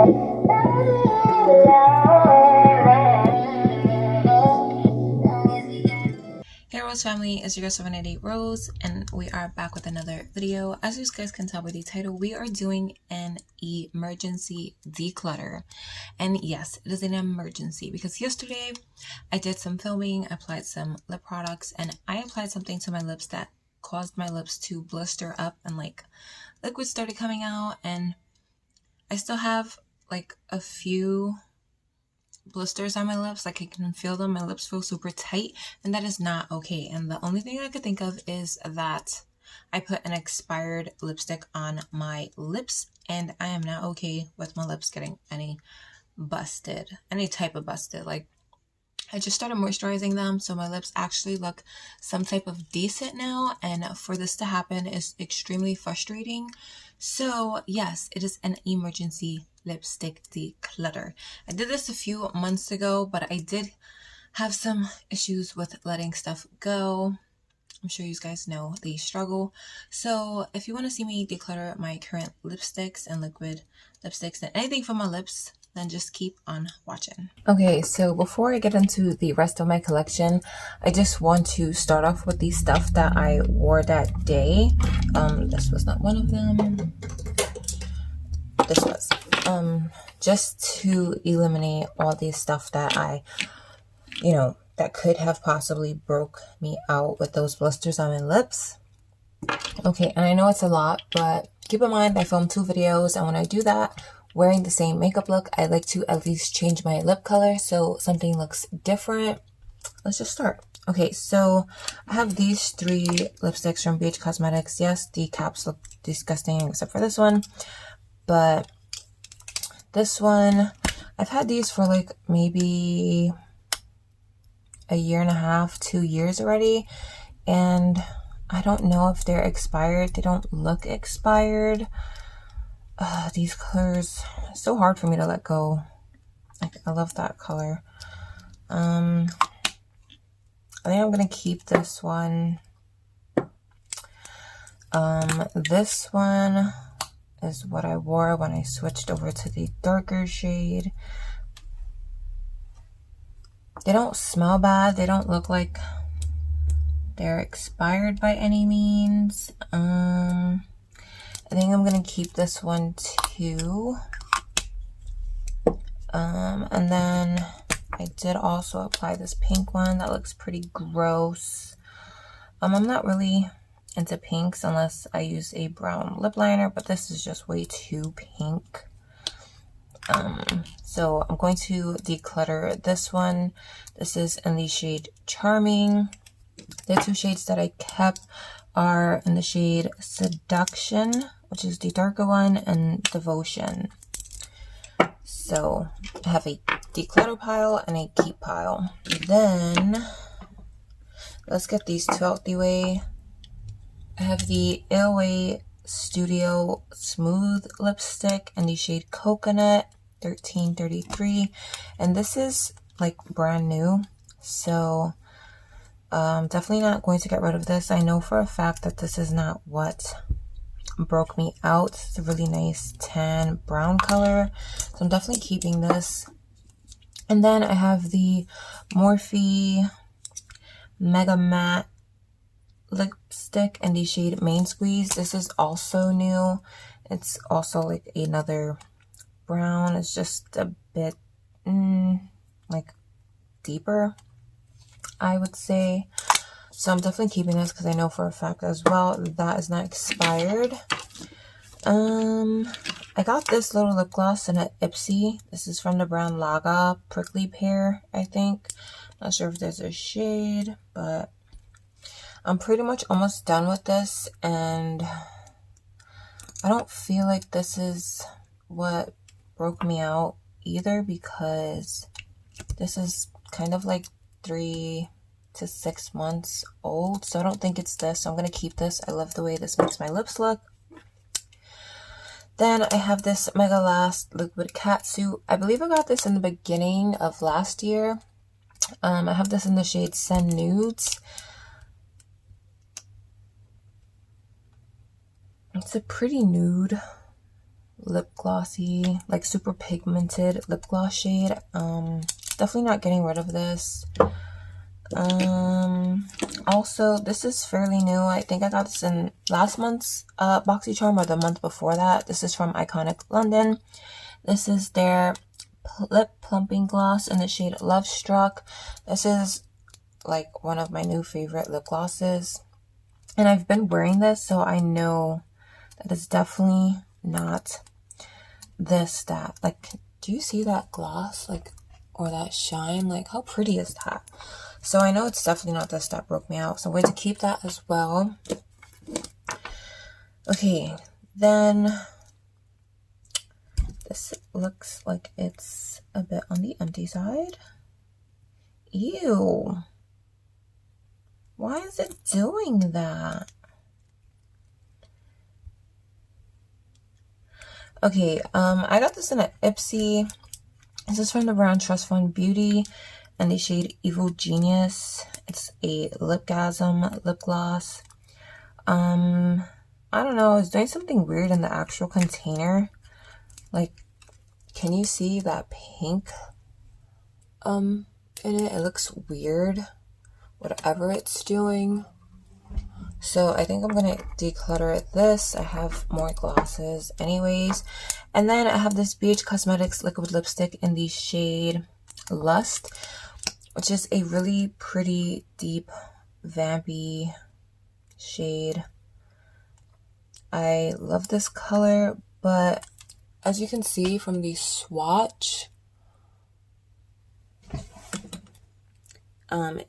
Hey Rose family, it's your girl Serenity Rose, and we are back with another video. As you guys can tell by the title, we are doing an emergency declutter. And yes, it is an emergency because yesterday I did some filming, I applied some lip products, and I applied something to my lips that caused my lips to blister up and like liquid started coming out, and I still have like a few blisters on my lips. Like I can feel them. My lips feel super tight, and that is not okay. And the only thing I could think of is that I put an expired lipstick on my lips, and I am not okay with my lips getting any type of busted. Like I just started moisturizing them, so my lips actually look some type of decent now, and for this to happen is extremely frustrating. So yes, it is an emergency lipstick declutter. I did this a few months ago, but I did have some issues with letting stuff go. I'm sure you guys know the struggle. So if you want to see me declutter my current lipsticks and liquid lipsticks and anything from my lips, then just keep on watching. Okay, so before I get into the rest of my collection, I just want to start off with the stuff that I wore that day. This was not one of them. This was. Just to eliminate all the stuff that I, that could have possibly broke me out with those blisters on my lips. Okay, and I know it's a lot, but keep in mind I filmed 2 videos, and when I do that, wearing the same makeup look, I like to at least change my lip color so something looks different. Let's just start. Okay, so I have these 3 lipsticks from BH Cosmetics. Yes, the caps look disgusting except for this one, but this one, I've had these for like maybe a year and a half, 2 years already, and I don't know if they're expired. They don't look expired. These colors, it's so hard for me to let go. Like, I love that color. I think I'm gonna keep this one. This one is what I wore when I switched over to the darker shade. They don't smell bad. They don't look like they're expired by any means. I think I'm gonna keep this one too. And then I did also apply this pink one that looks pretty gross. I'm not really into pinks unless I use a brown lip liner, but this is just way too pink. So I'm going to declutter this one. This is in the shade Charming. The 2 shades that I kept are in the shade Seduction, which is the darker one, and Devotion. So I have a declutter pile and a keep pile. Then let's get these 2 out the way. I have the Airway Studio Smooth Lipstick in the shade Coconut, 1333, and this is like brand new, so definitely not going to get rid of this. I know for a fact that this is not what broke me out. It's a really nice tan brown color, so I'm definitely keeping this. And then I have the Morphe Mega Matte lipstick in the shade Main Squeeze. This is also new. It's also like another brown. It's just a bit like deeper, I would say. So I'm definitely keeping this because I know for a fact as well that is not expired. I got this little lip gloss in an Ipsy. This is from the brand Laga Prickly Pear, I think. Not sure if there's a shade, but I'm pretty much almost done with this, and I don't feel like this is what broke me out either, because this is kind of like 3 to 6 months old, so I don't think it's this. So I'm gonna keep this. I love the way this makes my lips look. Then I have this Mega Last Liquid Catsuit. I believe I got this in the beginning of last year. I have this in the shade Send Nudes. It's a pretty nude lip glossy, like super pigmented lip gloss shade. Definitely not getting rid of this. Also, this is fairly new. I think I got this in last month's BoxyCharm or the month before that. This is from Iconic London. This is their lip plumping gloss in the shade Love Struck. This is like one of my new favorite lip glosses, and I've been wearing this, so I know that it's definitely not that, like, do you see that gloss, like, or that shine? Like, how pretty is that? So I know it's definitely not this that broke me out, so I'm going to keep that as well. Okay, then this looks like it's a bit on the empty side. Ew. Why is it doing that? Okay, I got this in an Ipsy. This is from the brand Trust Fund Beauty and the shade Evil Genius. It's a Lipgasm lip gloss. I don't know, it's doing something weird in the actual container. Like, can you see that pink in it? It looks weird, whatever it's doing. So I think I'm gonna declutter this. I have more glosses anyways. And then I have this BH Cosmetics liquid lipstick in the shade Lust, which is a really pretty deep vampy shade. I love this color, but as you can see from the swatch,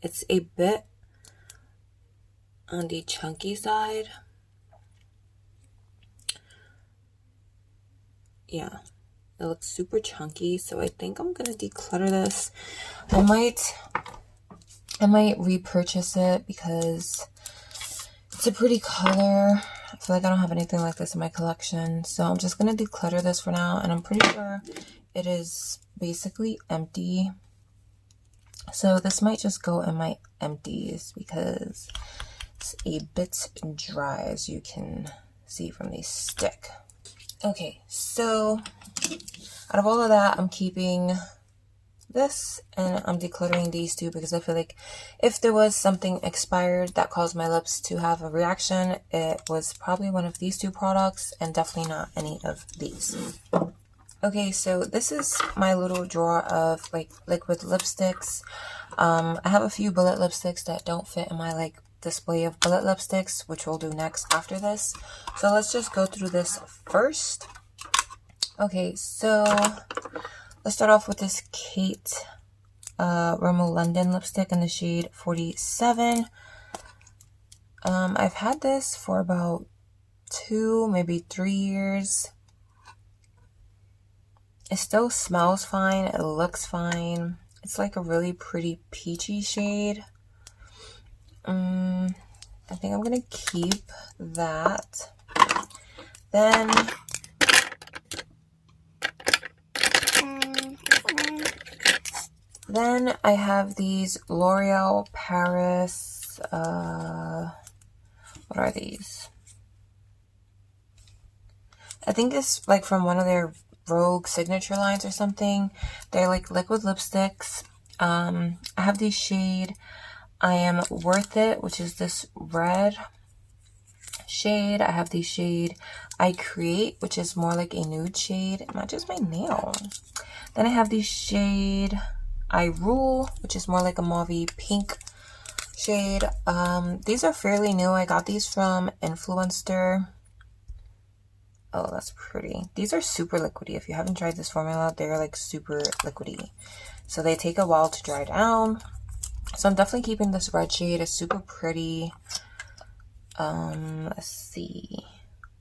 it's a bit on the chunky side. Yeah, it looks super chunky, so I think I'm gonna declutter this. I might repurchase it because it's a pretty color. I feel like I don't have anything like this in my collection, so I'm just gonna declutter this for now, and I'm pretty sure it is basically empty. So this might just go in my empties because it's a bit dry, as you can see from the stick. Okay, so out of all of that, I'm keeping this and I'm decluttering these two because I feel like if there was something expired that caused my lips to have a reaction, it was probably one of these two products and definitely not any of these. Okay, so this is my little drawer of like liquid lipsticks. I have a few bullet lipsticks that don't fit in my like display of bullet lipsticks, which we'll do next after this. So let's just go through this first. Okay, so let's start off with this Kate Rimmel London lipstick in the shade 47. I've had this for about 2, maybe 3 years. It still smells fine. It looks fine. It's like a really pretty peachy shade. I think I'm gonna keep that. Then I have these L'Oreal Paris, what are these? I think it's like from one of their Rogue signature lines or something. They're like liquid lipsticks. I have the shade I Am Worth It, which is this red shade. I have the shade I Create, which is more like a nude shade. It matches my nail. Then I have the shade I Rule, which is more like a mauvey pink shade. These are fairly new. I got these from Influencer. Oh, that's pretty. These are super liquidy. If you haven't tried this formula, they're like super liquidy. So they take a while to dry down. So I'm definitely keeping this red shade. It's super pretty. Let's see.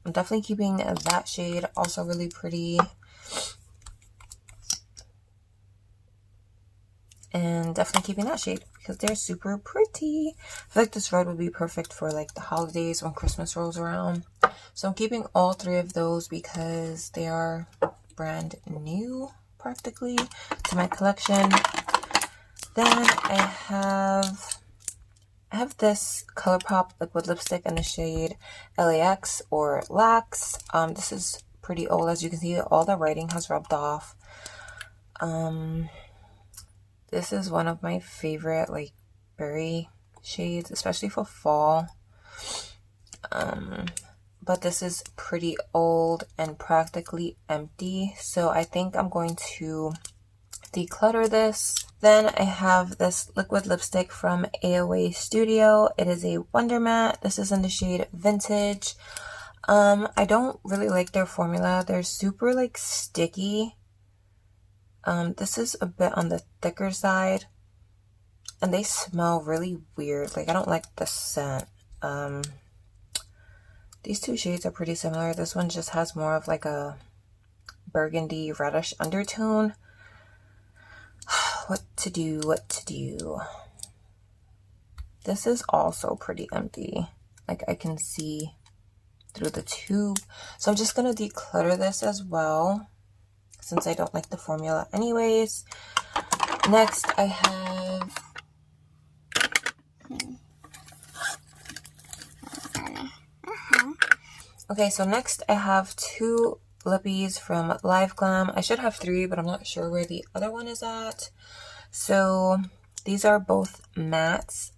I'm definitely keeping that shade. Also really pretty. And definitely keeping that shade because they're super pretty. I feel like this red would be perfect for like the holidays when Christmas rolls around. So I'm keeping all 3 of those because they are brand new practically to my collection. Then I have this ColourPop liquid lipstick in the shade LAX or Lax. This is pretty old. As you can see, all the writing has rubbed off. This is one of my favorite like berry shades, especially for fall. But this is pretty old and practically empty, so I think I'm going to declutter this. Then I have this liquid lipstick from AOA Studio. It is a Wonder Matte. This is in the shade Vintage. I don't really like their formula. They're super like sticky. This is a bit on the thicker side, and they smell really weird. Like, I don't like the scent. These two shades are pretty similar. This one just has more of like a burgundy reddish undertone. What to do? This is also pretty empty. Like, I can see through the tube. So I'm just going to declutter this as well, since I don't like the formula anyways. Next, I have... Okay, so next I have two lippies from Live Glam. I should have three, but I'm not sure where the other one is at. So these are both mattes.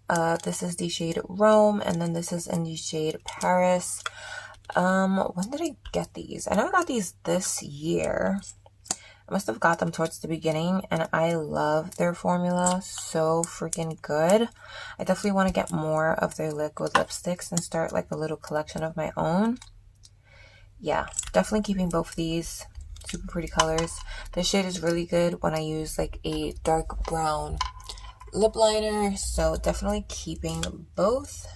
This is the shade Rome, and then this is in the shade Paris. When did I get these? I know I got these this year. I must have got them towards the beginning, and I love their formula. So freaking good. I definitely want to get more of their liquid lipsticks and start like a little collection of my own. Yeah, definitely keeping both of these. Super pretty colors. This shade is really good when I use like a dark brown lip liner, so definitely keeping both.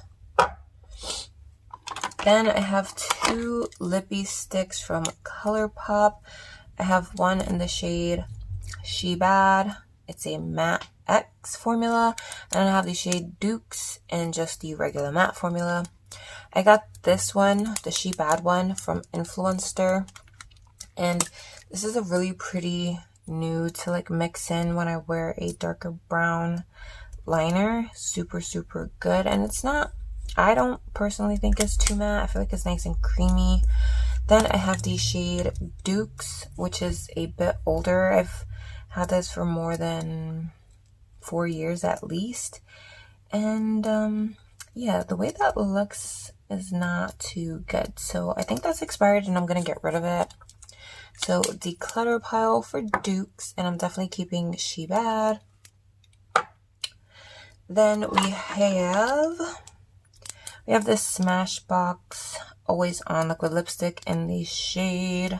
Then I have two lippy sticks from ColourPop. I have one in the shade She Bad. It's a matte X formula. And I have the shade Dukes in just the regular matte formula. I got this one, the She Bad one, from Influencer. And this is a really pretty nude to like mix in when I wear a darker brown liner. Super, super good. And it's not, I don't personally think it's too matte. I feel like it's nice and creamy. Then I have the shade Dukes, which is a bit older. I've had this for more than 4 years at least. And yeah, the way that looks is not too good. So I think that's expired and I'm going to get rid of it. So declutter pile for Dukes, and I'm definitely keeping She Bad. Then we have this Smashbox Always On liquid lipstick in the shade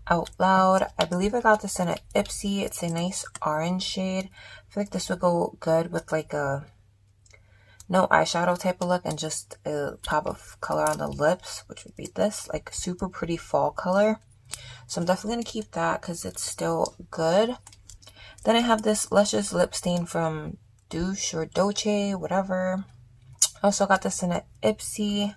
Out Loud. I believe I got this in an Ipsy. It's a nice orange shade. I feel like this would go good with like a no eyeshadow type of look and just a pop of color on the lips, which would be this, like super pretty fall color. So I'm definitely going to keep that because it's still good. Then I have this Luscious Lip Stain from Douche or Dolce, whatever. I also got this in an Ipsy.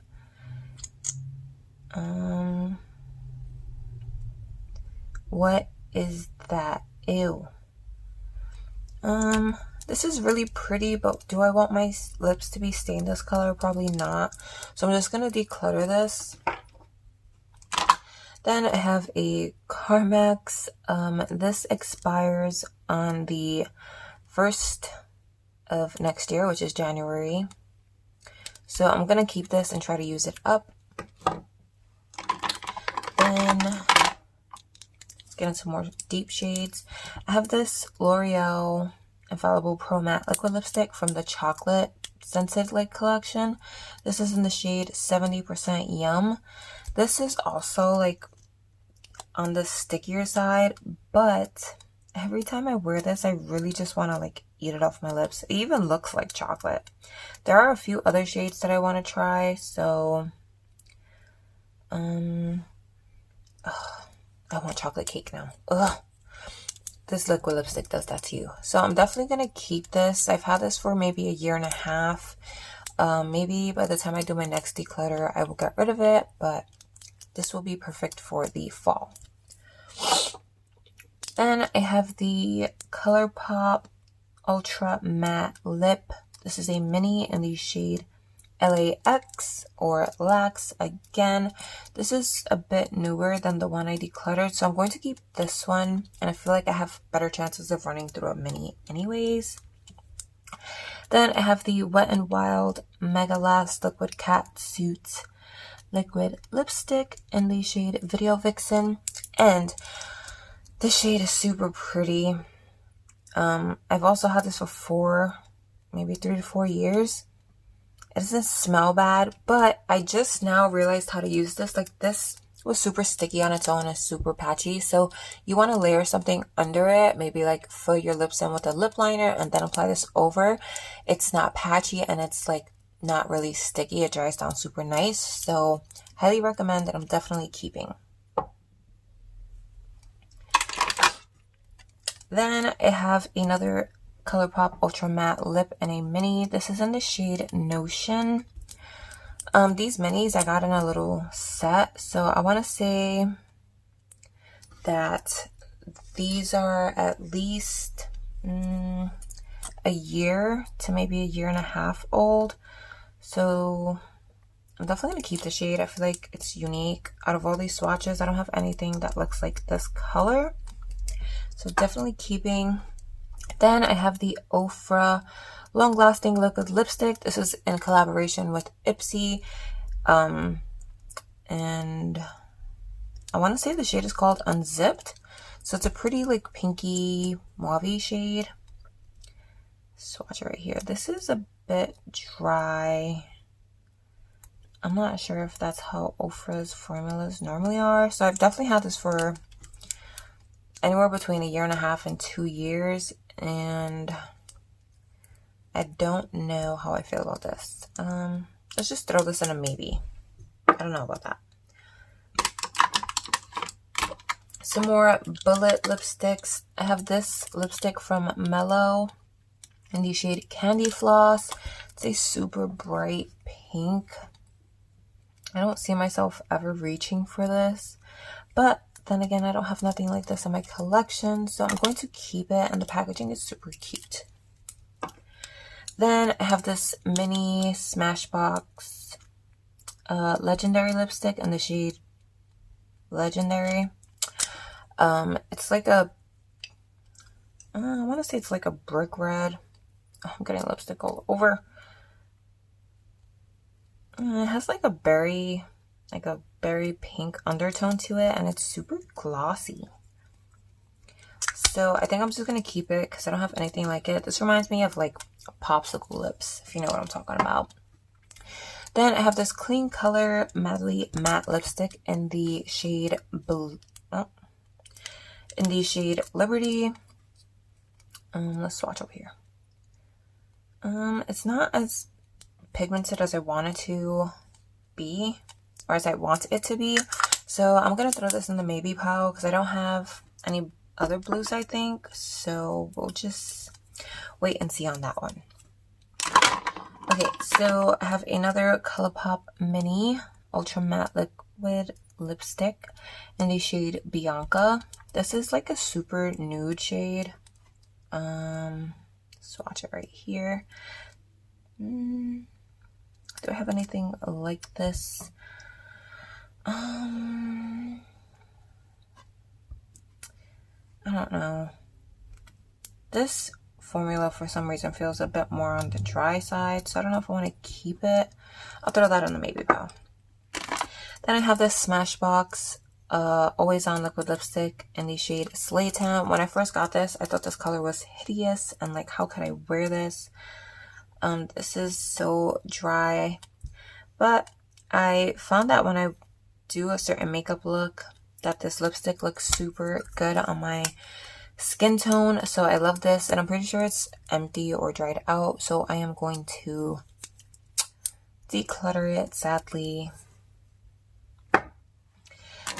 What is that? Ew. This is really pretty, but do I want my lips to be stained this color? Probably not. So I'm just going to declutter this. Then I have a Carmex. This expires on the 1st of next year, which is January. So I'm going to keep this and try to use it up. Then let's get into more deep shades. I have this L'Oreal Infallible Pro Matte Liquid Lipstick from the Chocolate Scented Like collection. This is in the shade 70% Yum. This is also like on the stickier side, but every time I wear this, I really just want to like eat it off my lips. It even looks like chocolate. There are a few other shades that I want to try, so I want chocolate cake now. Ugh. This liquid lipstick does that to you. So I'm definitely going to keep this. I've had this for maybe 1.5 years. Maybe by the time I do my next declutter, I will get rid of it, but this will be perfect for the fall. Then I have the ColourPop Ultra Matte Lip. This is a mini in the shade LAX or Lax again. This is a bit newer than the one I decluttered, so I'm going to keep this one, and I feel like I have better chances of running through a mini anyways. Then I have the Wet n Wild Mega Last Liquid Cat Suit liquid lipstick in the shade Video Vixen, and this shade is super pretty. I've also had this for maybe 3 to 4 years. It doesn't smell bad, but I just now realized how to use this. Like, this was super sticky on its own and super patchy, so you want to layer something under it, maybe like fill your lips in with a lip liner and then apply this over. It's not patchy and it's like not really sticky. It dries down super nice, so highly recommend that. I'm definitely keeping. Then I have another ColourPop Ultra Matte Lip in a mini. This is in the shade Notion. These minis I got in a little set, so I want to say that these are at least a year to maybe a year and a half old. So I'm definitely going to keep the shade. I feel like it's unique. Out of all these swatches, I don't have anything that looks like this color. So definitely keeping. Then I have the Ofra Long Lasting Liquid Lipstick. This is in collaboration with Ipsy. And I want to say the shade is called Unzipped. So it's a pretty like pinky mauve shade. Swatch it right here. This is a bit dry. I'm not sure if that's how Ofra's formulas normally are. So I've definitely had this for anywhere between a year and a half and 2 years. And I don't know how I feel about this. Let's just throw this in a maybe. I don't know about that. Some more bullet lipsticks. I have this lipstick from Mellow in the shade Candy Floss. It's a super bright pink. I don't see myself ever reaching for this, but then again, I don't have nothing like this in my collection, so I'm going to keep it, and the packaging is super cute. Then I have this mini Smashbox Legendary lipstick in the shade Legendary. It's like a, I want to say it's like a brick red. Oh, I'm getting lipstick all over. It has like a berry pink undertone to it, and it's super glossy. So I think I'm just going to keep it because I don't have anything like it. This reminds me of like popsicle lips, if you know what I'm talking about. Then I have this Clean Color Madly Matte Lipstick in the shade Liberty. Let's swatch over here. It's not as pigmented as I want it to be, or as I want it to be. So I'm going to throw this in the maybe pile because I don't have any other blues, I think. So we'll just wait and see on that one. Okay, so I have another ColourPop Mini Ultra Matte Liquid Lipstick in the shade Bianca. This is like a super nude shade. Swatch it right here. Do I have anything like this? I don't know. This formula for some reason feels a bit more on the dry side, so I don't know if I want to keep it. I'll throw that in the maybe pile. Then I have this Smashbox Always On Liquid Lipstick in the shade Slaytown. When I first got this, I thought this color was hideous and like, how could I wear this? This is so dry, but I found that when I do a certain makeup look that this lipstick looks super good on my skin tone, so I love this, and I'm pretty sure it's empty or dried out, so I am going to declutter it, sadly.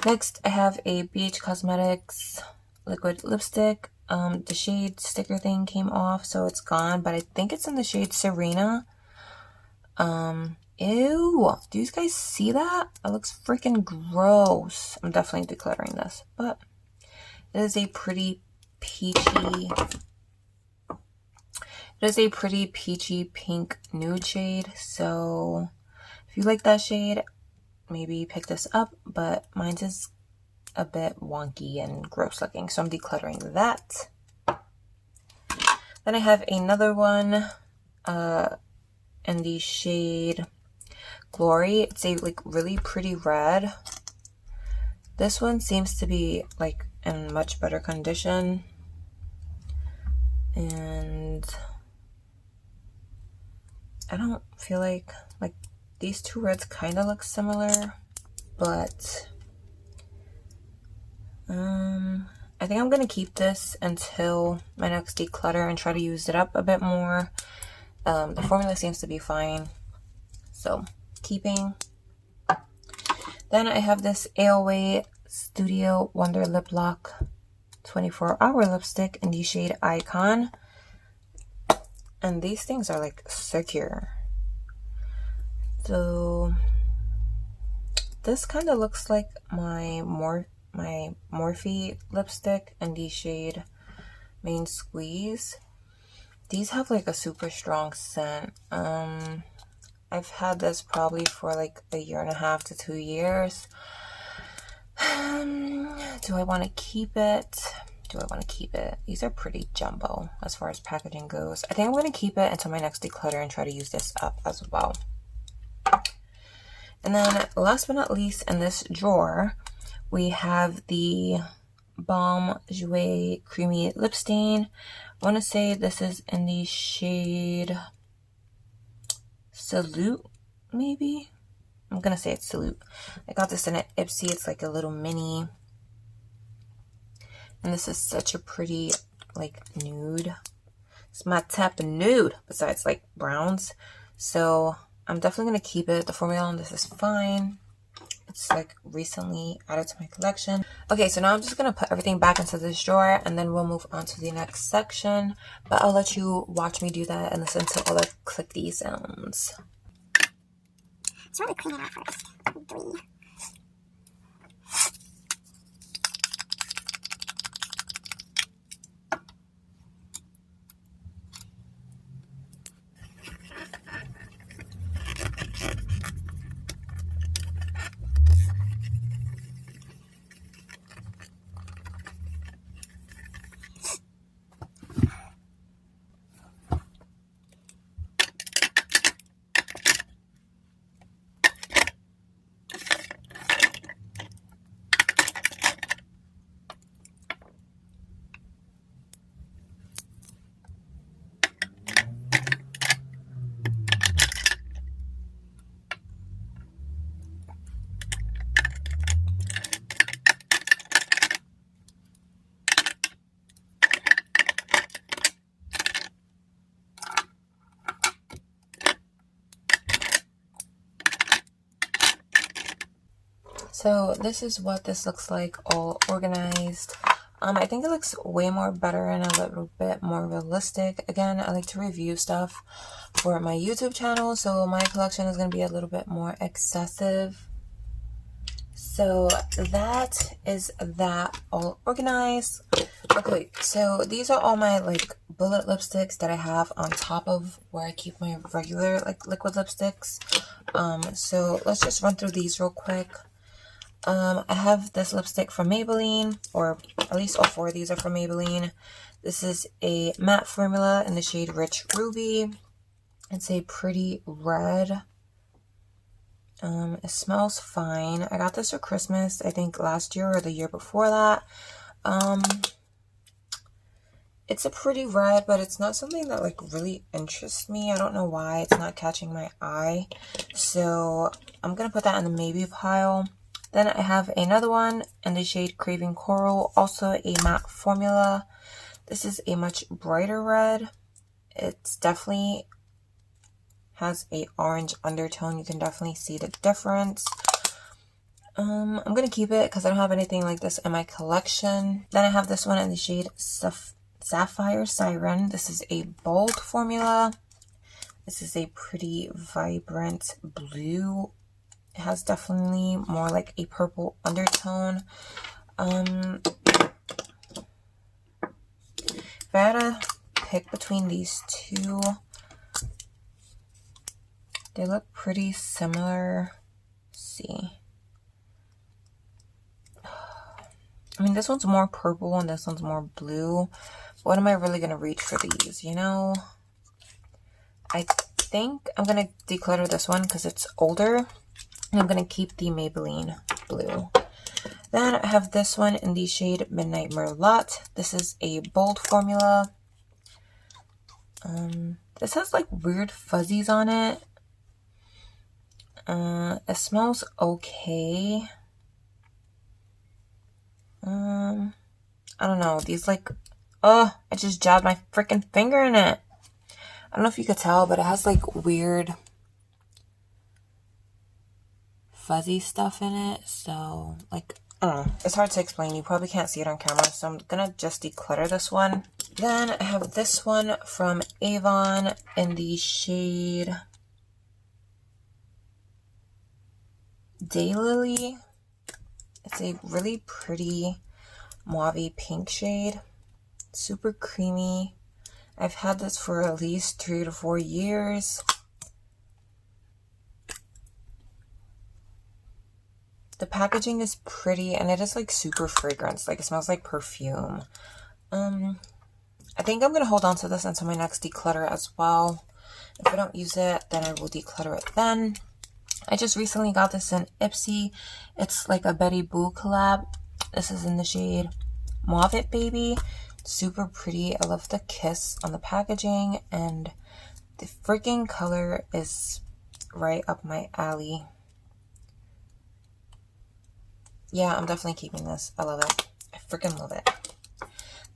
Next, I have a BH Cosmetics liquid lipstick. The shade sticker thing came off, so it's gone, but I think it's in the shade Serena. Ew, do you guys see that? It looks freaking gross. I'm definitely decluttering this, but it is a pretty peachy It is a pretty peachy pink nude shade, so if you like that shade, maybe pick this up, but mine is a bit wonky and gross looking, so I'm decluttering that. Then I have another one in the shade Glory. It's a like really pretty red. This one seems to be like in much better condition, and I don't feel like these two reds kind of look similar, but I think I'm gonna keep this until my next declutter and try to use it up a bit more. The formula seems to be fine, so keeping. Then I have this AOA Studio Wonder Lip Lock 24-hour lipstick in the shade Icon. And these things are like secure. So this kind of looks like my Morphe lipstick in the shade Main Squeeze. These have like a super strong scent. I've had this probably for like 1.5 to 2 years. Do I want to keep it? These are pretty jumbo as far as packaging goes. I think I'm going to keep it until my next declutter and try to use this up as well. And then last but not least, in this drawer, we have the Balm Jouer Creamy Lip Stain. I want to say this is in the shade Salute, maybe? I'm going to say it's Salute. I got this in an Ipsy. It's like a little mini. And this is such a pretty, like, nude. It's my type of nude, besides, like, browns. So, I'm definitely going to keep it. The formula on this is fine. It's, like, recently added to my collection. Okay, so now I'm just going to put everything back into this drawer, and then we'll move on to the next section. But I'll let you watch me do that and listen to all the clicky sounds. So I'm going to clean it out first. So this is what this looks like all organized. I think it looks way more better and a little bit more realistic. Again, I like to review stuff for my YouTube channel, so my collection is going to be a little bit more excessive. So that is that all organized. Okay, so these are all my like bullet lipsticks that I have on top of where I keep my regular like liquid lipsticks. So let's just run through these real quick. I have this lipstick from Maybelline, or at least all 4 of these are from Maybelline. This is a matte formula in the shade Rich Ruby. It's a pretty red. It smells fine. I got this for Christmas, I think last year or the year before that. It's a pretty red, but it's not something that like really interests me. I don't know why it's not catching my eye. So I'm going to put that in the maybe pile. Then I have another one in the shade Craving Coral, also a matte formula. This is a much brighter red. It's definitely has a orange undertone. You can definitely see the difference. I'm going to keep it because I don't have anything like this in my collection. Then I have this one in the shade Sapphire Siren. This is a bold formula. This is a pretty vibrant blue. It has definitely more like a purple undertone. If I had to pick between these two. They look pretty similar. Let's see. I mean, this one's more purple and this one's more blue. What am I really going to reach for these, you know? I think I'm going to declutter this one because it's older. And I'm going to keep the Maybelline blue. Then I have this one in the shade Midnight Merlot. This is a bold formula. This has like weird fuzzies on it. It smells okay. I don't know. These like, I just jabbed my freaking finger in it. I don't know if you could tell, but it has like weird fuzzy stuff in it. So like, I don't know. It's hard to explain. You probably can't see it on camera. So I'm gonna just declutter this one. Then I have this one from Avon in the shade Daylily. It's a really pretty mauve pink shade. Super creamy. I've had this for at least 3 to 4 years. The packaging is pretty and it is like super fragrance. Like it smells like perfume. I think I'm going to hold on to this until my next declutter as well. If I don't use it, then I will declutter it then. I just recently got this in Ipsy. It's like a Betty Boo collab. This is in the shade Mauve It Baby. Super pretty. I love the kiss on the packaging. And the freaking color is right up my alley. Yeah, I'm definitely keeping this. I love it. I freaking love it.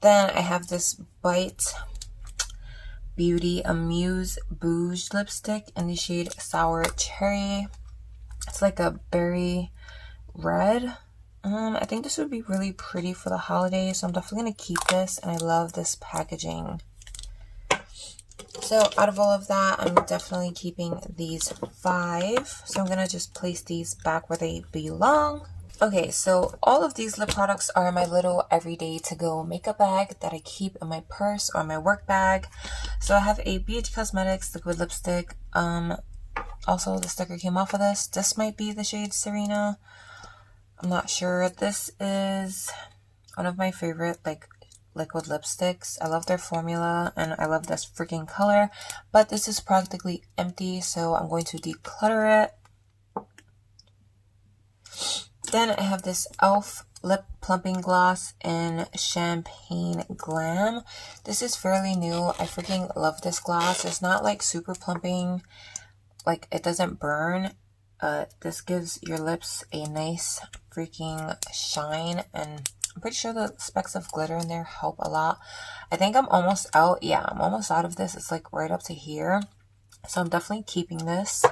Then I have this Bite Beauty Amuse Bouge lipstick in the shade Sour Cherry. It's like a berry red. I think this would be really pretty for the holidays, so I'm definitely going to keep this, and I love this packaging. So out of all of that, I'm definitely keeping these 5. So I'm going to just place these back where they belong. Okay, so all of these lip products are my little everyday to-go makeup bag that I keep in my purse or my work bag. So I have a BH Cosmetics liquid lipstick. Also, the sticker came off of this. This might be the shade Serena. I'm not sure. This is one of my favorite like liquid lipsticks. I love their formula and I love this freaking color. But this is practically empty, so I'm going to declutter it. Then I have this e.l.f. lip plumping gloss in Champagne Glam. This is fairly new. I freaking love this gloss. It's not like super plumping. Like it doesn't burn. This gives your lips a nice freaking shine, and I'm pretty sure the specks of glitter in there help a lot. I think I'm almost out. Yeah, I'm almost out of this. It's like right up to here. So I'm definitely keeping this.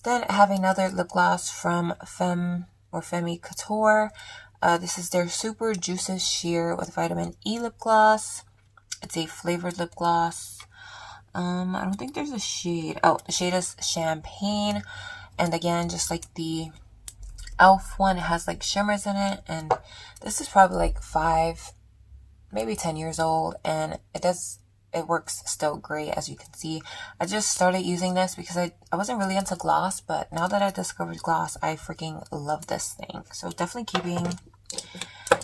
Then I have another lip gloss from Femme Couture. This is their Super Juices Sheer with Vitamin E lip gloss. It's a flavored lip gloss. I don't think there's a shade. Oh, the shade is Champagne. And again, just like the e.l.f. one, it has like shimmers in it. And this is probably like 5, maybe 10 years old. And it works still great, as you can see. I just started using this because I wasn't really into gloss, but now that I discovered gloss, I freaking love this thing. So definitely keeping.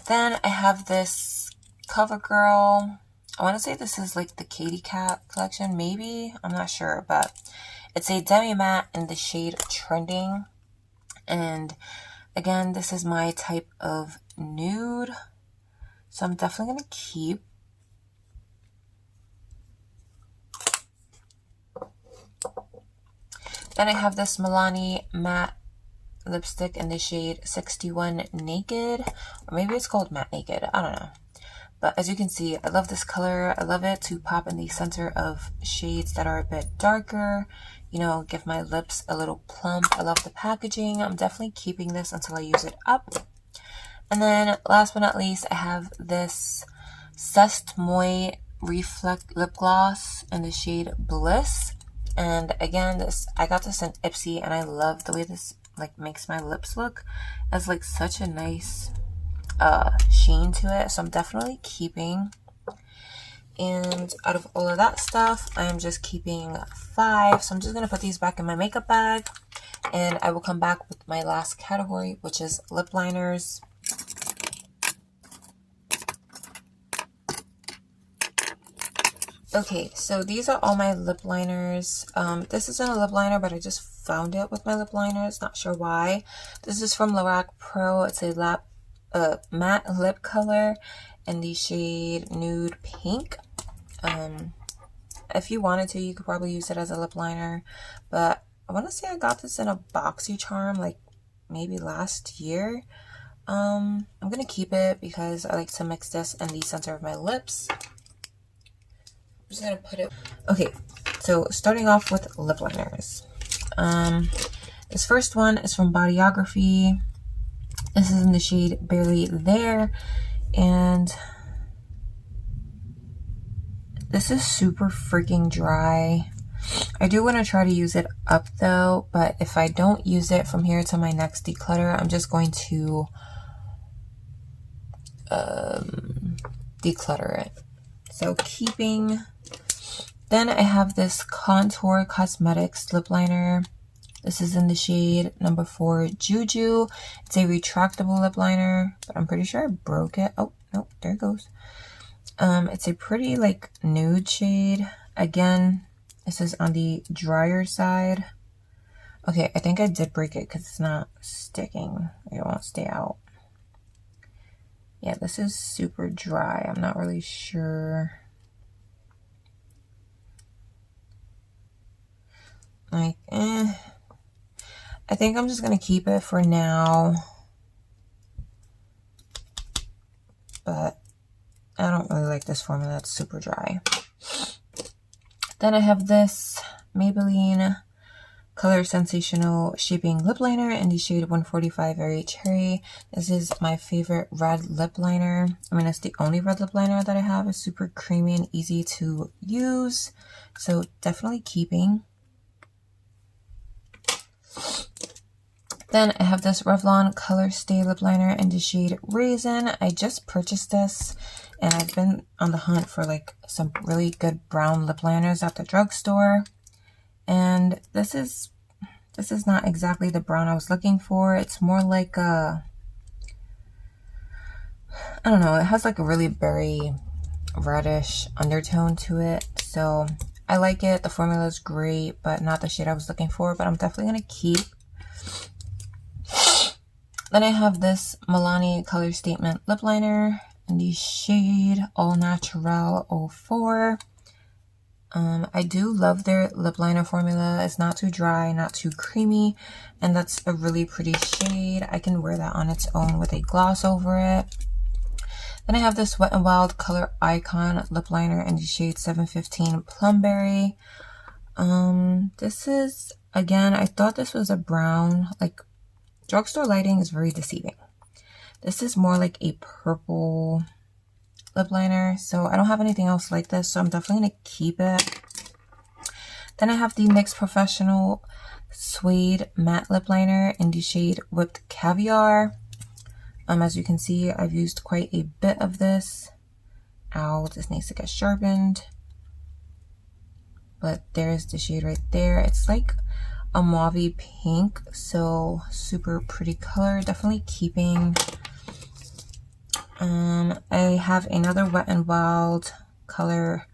Then I have this CoverGirl. I want to say this is like the Katy Cat collection, maybe. I'm not sure, but it's a demi matte in the shade Trending. And again, this is my type of nude. So I'm definitely going to keep. Then I have this Milani matte lipstick in the shade 61 Naked. Or maybe it's called Matte Naked. I don't know. But as you can see, I love this color. I love it to pop in the center of shades that are a bit darker. You know, give my lips a little plump. I love the packaging. I'm definitely keeping this until I use it up. And then last but not least, I have this Cest Moi Reflect Lip Gloss in the shade Bliss. And again, I got this in Ipsy, and I love the way this like makes my lips look. It has like such a nice sheen to it, so I'm definitely keeping. And out of all of that stuff, I am just keeping 5. So I'm just going to put these back in my makeup bag. And I will come back with my last category, which is lip liners. Okay, so these are all my lip liners. This isn't a lip liner, but I just found it with my lip liners. Not sure why. This is from Lorac Pro. It's a matte lip color in the shade Nude Pink. If you wanted to, you could probably use it as a lip liner, but I want to say I got this in a BoxyCharm like maybe last year. I'm gonna keep it because I like to mix this in the center of my lips. I'm just gonna put it. Okay, so starting off with lip liners. This first one is from Bodyography. This is in the shade Barely There, and this is super freaking dry. I do want to try to use it up though, but if I don't use it from here to my next declutter, I'm just going to declutter it. So keeping. Then I have this Contour Cosmetics lip liner. This is in the shade number 4 Juju. It's a retractable lip liner, but I'm pretty sure I broke it. Oh, no, there it goes. It's a pretty like nude shade. Again, this is on the drier side. Okay, I think I did break it because it's not sticking. It won't stay out. Yeah, this is super dry. I'm not really sure. Like, I think I'm just going to keep it for now. But I don't really like this formula. It's super dry. Then I have this Maybelline Color Sensational Shaping Lip Liner in the shade 145 Very Cherry. This is my favorite red lip liner. I mean, it's the only red lip liner that I have. It's super creamy and easy to use. So definitely keeping. Then I have this Revlon Color Stay Lip Liner in the shade Raisin. I just purchased this and I've been on the hunt for like some really good brown lip liners at the drugstore. And this is not exactly the brown I was looking for. It's more like a, I don't know, it has like a really berry reddish undertone to it. So I like it. The formula is great, but not the shade I was looking for, but I'm definitely going to keep. Then I have this Milani Color Statement Lip Liner in the shade All Natural 04. I do love their lip liner formula. It's not too dry, not too creamy, and that's a really pretty shade. I can wear that on its own with a gloss over it. Then I have this Wet n Wild Color Icon Lip Liner in the shade 715 Plumberry. This is, again, I thought this was a brown. Like, drugstore lighting is very deceiving. This is more like a purple lip liner, so I don't have anything else like this, so I'm definitely going to keep it. Then I have the NYX Professional Suede Matte Lip Liner in the shade Whipped Caviar. As you can see, I've used quite a bit of this. Ow, this needs to get sharpened. But there's the shade right there. It's like a mauve pink, so super pretty color. Definitely keeping. I have another Wet n Wild Color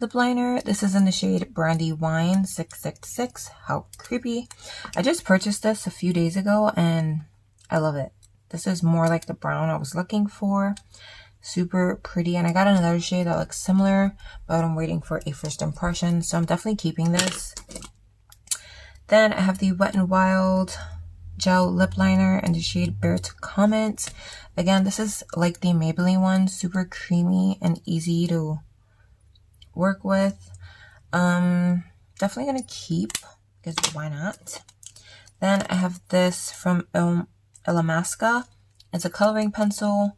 lip liner. This is in the shade Brandy Wine 666. How creepy. I just purchased this a few days ago and I love it. This is more like the brown I was looking for. Super pretty. And I got another shade that looks similar, but I'm waiting for a first impression, so I'm definitely keeping this. Then I have the Wet n Wild Gel Lip Liner in the shade Bear to Comment. Again, this is like the Maybelline one, super creamy and easy to work with. Definitely gonna keep, because why not? Then I have this from Illamasqua. It's a coloring pencil.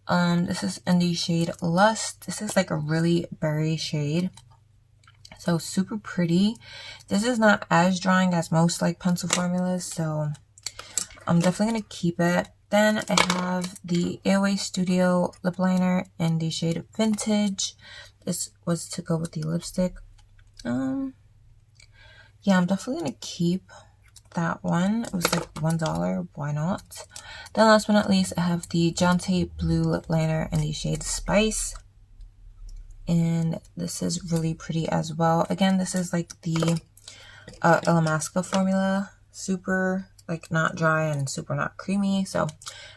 This is in the shade Lust. This is like a really berry shade. So super pretty. This is not as drying as most like pencil formulas, so I'm definitely going to keep it. Then I have the AOA Studio Lip Liner in the shade Vintage. this was to go with the lipstick. Yeah, I'm definitely gonna keep that one. It was like $1. Why not? Then last but not least, I have the Jonte Blue Lip Liner in the shade Spice. And this is really pretty as well. Again, this is like the Illamasqua formula. Super, like, not dry and super not creamy. So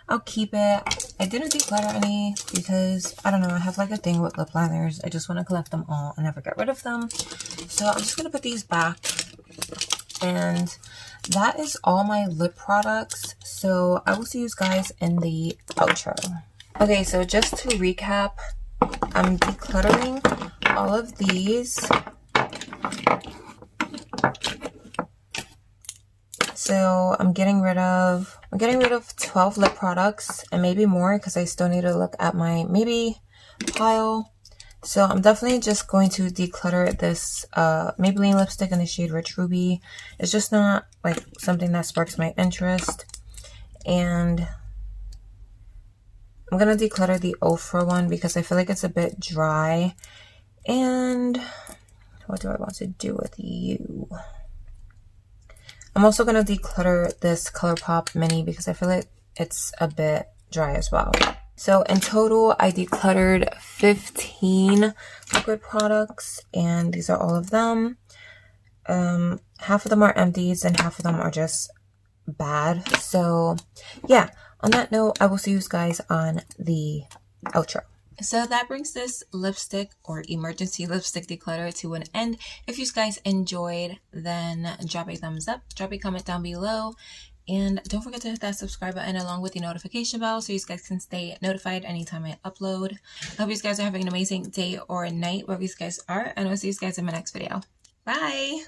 I'll keep it. I didn't declutter any because, I don't know, I have like a thing with lip liners. I just want to collect them all and never get rid of them. So I'm just going to put these back. And that is all my lip products. So I will see you guys in the outro. Okay, so just to recap, I'm decluttering all of these. So I'm getting rid of 12 lip products and maybe more because I still need to look at my maybe pile. So I'm definitely just going to declutter this Maybelline lipstick in the shade Rich Ruby. It's just not like something that sparks my interest. And I'm going to declutter the Ofra one because I feel like it's a bit dry. And what do I want to do with you? I'm also going to declutter this ColourPop mini because I feel like it's a bit dry as well. So in total, I decluttered 15 liquid products, and these are all of them. Half of them are empties and half of them are just bad. So yeah, on that note, I will see you guys on the outro. So that brings this lipstick or emergency lipstick declutter to an end. If you guys enjoyed, then drop a thumbs up, drop a comment down below, and don't forget to hit that subscribe button along with the notification bell so you guys can stay notified anytime I upload. I hope you guys are having an amazing day or night wherever you guys are, and I'll see you guys in my next video. Bye!